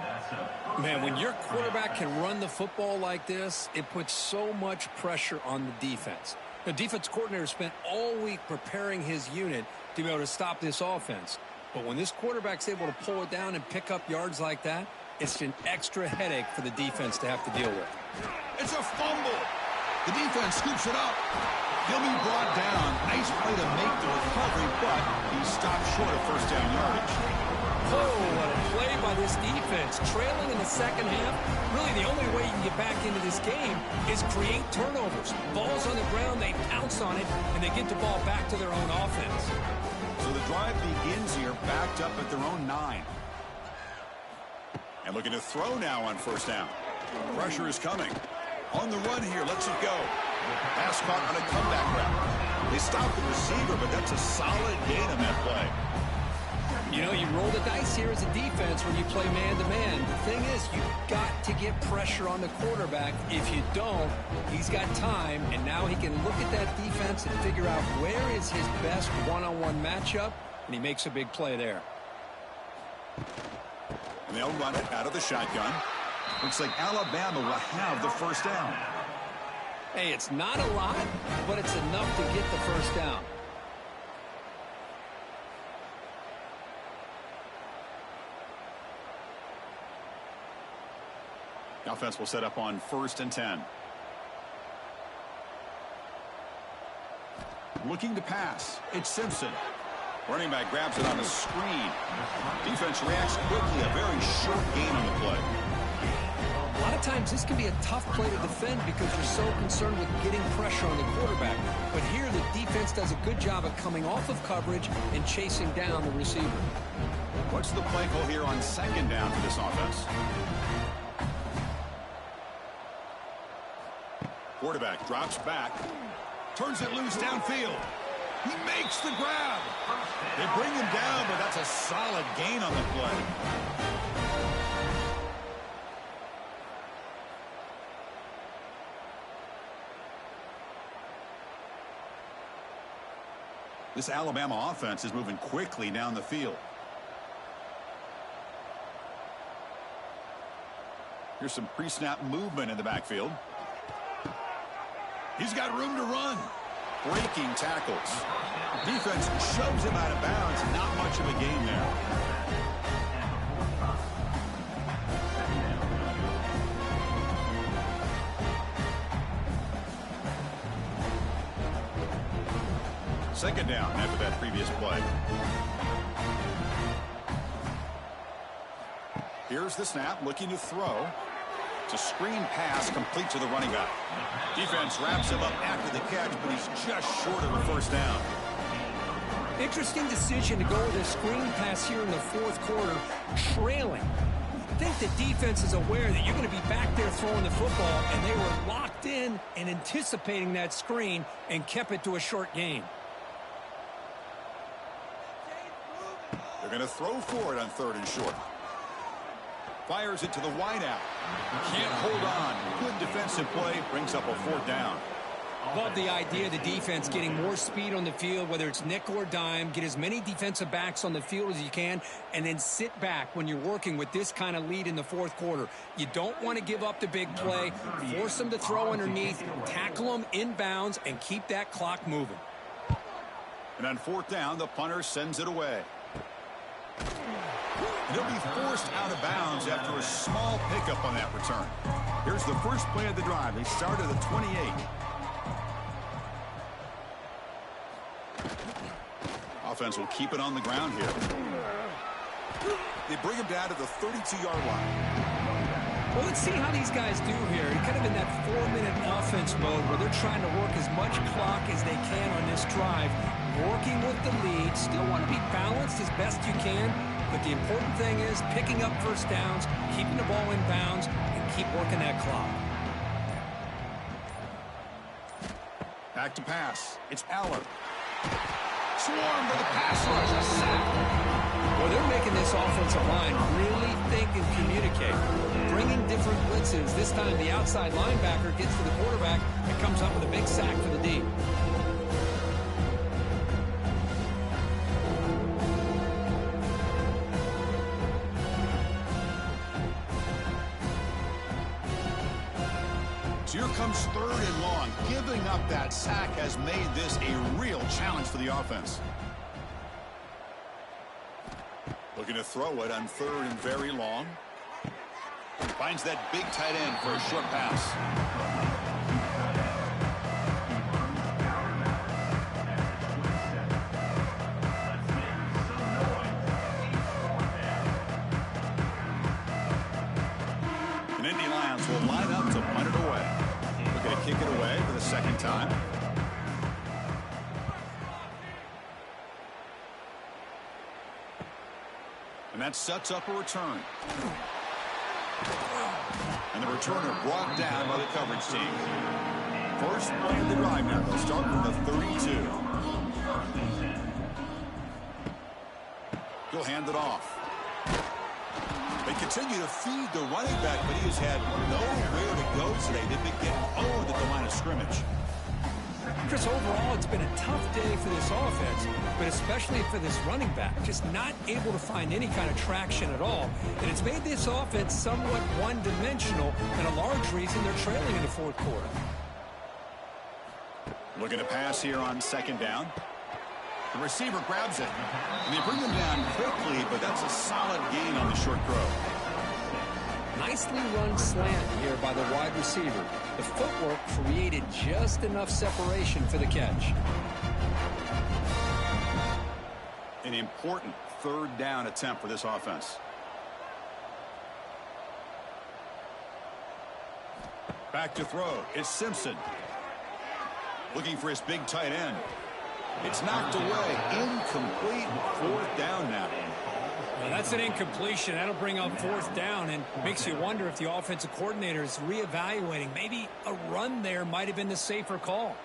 Man, when your quarterback can run the football like this, it puts so much pressure on the defense. The defense coordinator spent all week preparing his unit to be able to stop this offense. But when this quarterback's able to pull it down and pick up yards like that, it's an extra headache for the defense to have to deal with. It's a fumble. The defense scoops it up. He'll be brought down. Nice play to make the recovery, but he stopped short of 1st down yardage. Oh, what a play by this defense. Trailing in the 2nd half, really the only way you can get back into this game is create turnovers. Ball's on the ground, they pounce on it, and they get the ball back to their own offense. So the drive begins here, backed up at their own 9. And looking to throw now on 1st down. Pressure is coming. On the run here, lets it go. Pass caught on a comeback route. They stop the receiver, but that's a solid gain on that play. You know, you roll the dice here as a defense when you play man-to-man. The thing is, you've got to get pressure on the quarterback. If you don't, he's got time, and now he can look at that defense and figure out where is his best one-on-one matchup, and he makes a big play there. And they'll run it out of the shotgun. Looks like Alabama will have the 1st down. Hey, it's not a lot, but it's enough to get the 1st down. The offense will set up on 1st and 10. Looking to pass. It's Simpson. Running back grabs it on a screen. Defense reacts quickly. A very short gain on the play. A lot of times this can be a tough play to defend because you're so concerned with getting pressure on the quarterback. But here the defense does a good job of coming off of coverage and chasing down the receiver. What's the play call here on 2nd down for this offense? Quarterback drops back. Turns it loose downfield. He makes the grab. They bring him down, but that's a solid gain on the play. This Alabama offense is moving quickly down the field. Here's some pre-snap movement in the backfield. He's got room to run. Breaking tackles. Defense shoves him out of bounds. Not much of a gain there. Second down after that previous play. Here's the snap, looking to throw. It's a screen pass complete to the running back. Defense wraps him up after the catch, but he's just short of a 1st down. Interesting decision to go with a screen pass here in the 4th quarter, trailing. I think the defense is aware that you're going to be back there throwing the football, and they were locked in and anticipating that screen and kept it to a short gain. They're going to throw for it on 3rd and short. Fires it to the wideout. Can't hold on. Good defensive play. Brings up a 4th down. Love the idea of the defense getting more speed on the field, whether it's nickel or dime. Get as many defensive backs on the field as you can, and then sit back when you're working with this kind of lead in the 4th quarter. You don't want to give up the big play. Force them to throw underneath, tackle them inbounds, and keep that clock moving. And on 4th down, the punter sends it away. And he'll be forced out of bounds after a small pickup on that return. Here's the first play of the drive. They start at the 28. Offense will keep it on the ground here. They bring him down to the 32-yard line. Well, let's see how these guys do here. You're kind of in that 4-minute offense mode where they're trying to work as much clock as they can on this drive, working with the lead. Still want to be balanced as best you can, but the important thing is picking up first downs, keeping the ball in bounds, and keep working that clock. Back to pass. It's Aller. Swarmed by the pass rush. A sack. Well, they're making this offensive line really think and communicate. Bringing different blitzes. This time the outside linebacker gets to the quarterback and comes up with a big sack for the D. So here comes 3rd and long. Giving up that sack has made this a real challenge for the offense. Looking to throw it on 3rd and very long. Finds that big tight end for a short pass. And Indy Lions will line up to punt it away. Looking to kick it away for the 2nd time. And that sets up a return. And the returner brought down by the coverage team. First play of the drive now. They'll start from the 32. He'll hand it off. They continue to feed the running back, but he has had nowhere to go today. They've been getting owned at the line of scrimmage. Chris, overall, it's been a tough day for this offense, but especially for this running back. Just not able to find any kind of traction at all. And it's made this offense somewhat one-dimensional, and a large reason they're trailing in the 4th quarter. Looking to pass here on 2nd down. The receiver grabs it. And they bring him down quickly, but that's a solid gain on the short throw. Nicely run slant here by the wide receiver. The footwork created just enough separation for the catch. An important 3rd down attempt for this offense. Back to throw. It's Simpson. Looking for his big tight end. It's knocked away. Incomplete. 4th down now. Well, that's an incompletion. That'll bring up 4th down and makes you wonder if the offensive coordinator is reevaluating. Maybe a run there might have been the safer call.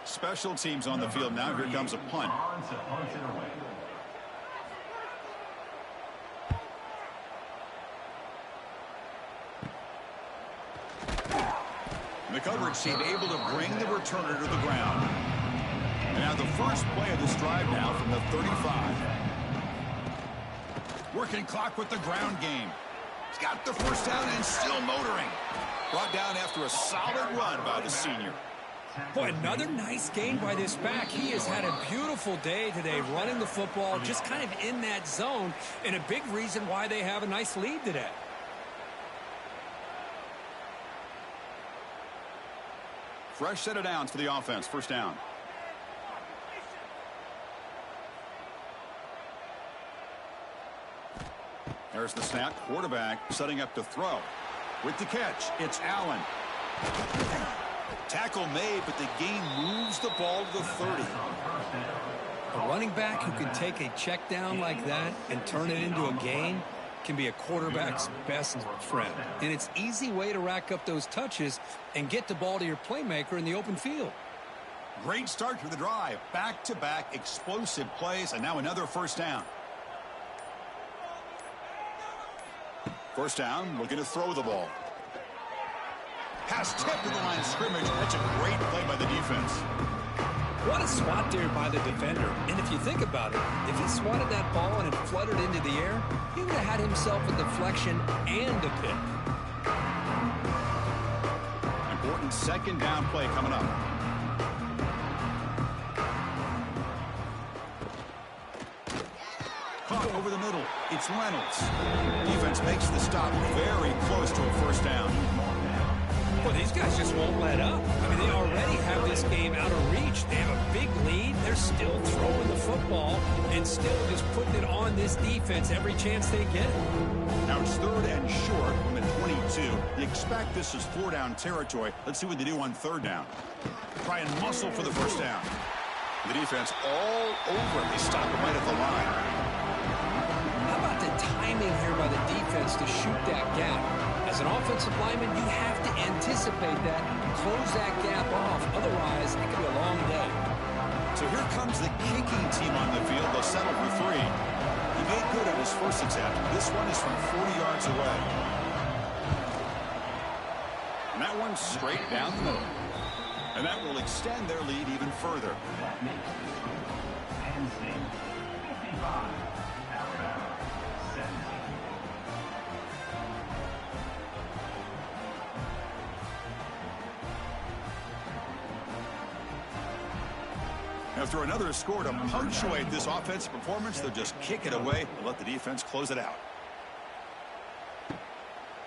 Special teams on the field now. Here comes a punt. And the coverage team able to bring the returner to the ground. And now the first play of this drive now from the 35. Working clock with the ground game. He's got the first down and still motoring. Brought down after a solid run by the senior. Boy, another nice gain by this back. He has had a beautiful day today running the football, just kind of in that zone, and a big reason why they have a nice lead today. Fresh set of downs for the offense. First down. There's the snap. Quarterback setting up to throw. With the catch, it's Allen. Tackle made, but the gain moves the ball to the 30. A running back who can take a check down like that and turn it into a gain, can be a quarterback's best friend. And it's an easy way to rack up those touches and get the ball to your playmaker in the open field. Great start to the drive. Back-to-back explosive plays, and now another first down. First down, looking to throw the ball. Pass tipped to the line of scrimmage. That's a great play by the defense. What a swat there by the defender. And if you think about it, if he swatted that ball and it fluttered into the air, he would have had himself a deflection and a pick. Important second down play coming up. Caught over the middle. It's Reynolds. Defense makes the stop very close to a first down. Well, these guys just won't let up. I mean, they already have this game out of reach. They have a big lead. They're still throwing the football and still just putting it on this defense every chance they get. Now it's third and short from the 22. You expect this is four-down territory. Let's see what they do on third down. Try and muscle for the first down. The defense all over it. They stop him right at the line. How about the timing here by the defense to shoot that gap? As an offensive lineman, you have to anticipate that, close that gap off. Otherwise, it could be a long day. So here comes the kicking team on the field. They'll settle for three. He made good on his first attempt. This one is from 40 yards away. And that one's straight down the middle. And that will extend their lead even further. That makes Penn State 55, Alabama 17. After another score to punctuate this offensive performance, they'll just kick it away and let the defense close it out.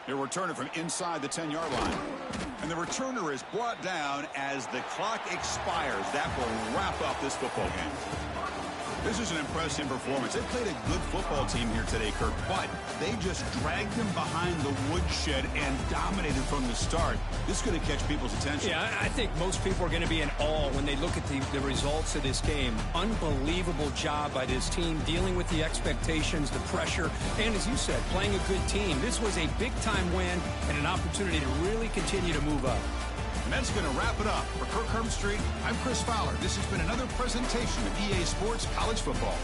He'll return it from inside the 10-yard line. And the returner is brought down as the clock expires. That will wrap up this football game. This is an impressive performance. They played a good football team here today, Kirk, but they just dragged them behind the woodshed and dominated from the start. This is going to catch people's attention. Yeah, I think most people are going to be in awe when they look at the results of this game. Unbelievable job by this team, dealing with the expectations, the pressure, and as you said, playing a good team. This was a big-time win and an opportunity to really continue to move up. And that's going to wrap it up. For Kirk Herbstreit, I'm Chris Fowler. This has been another presentation of EA Sports College Football.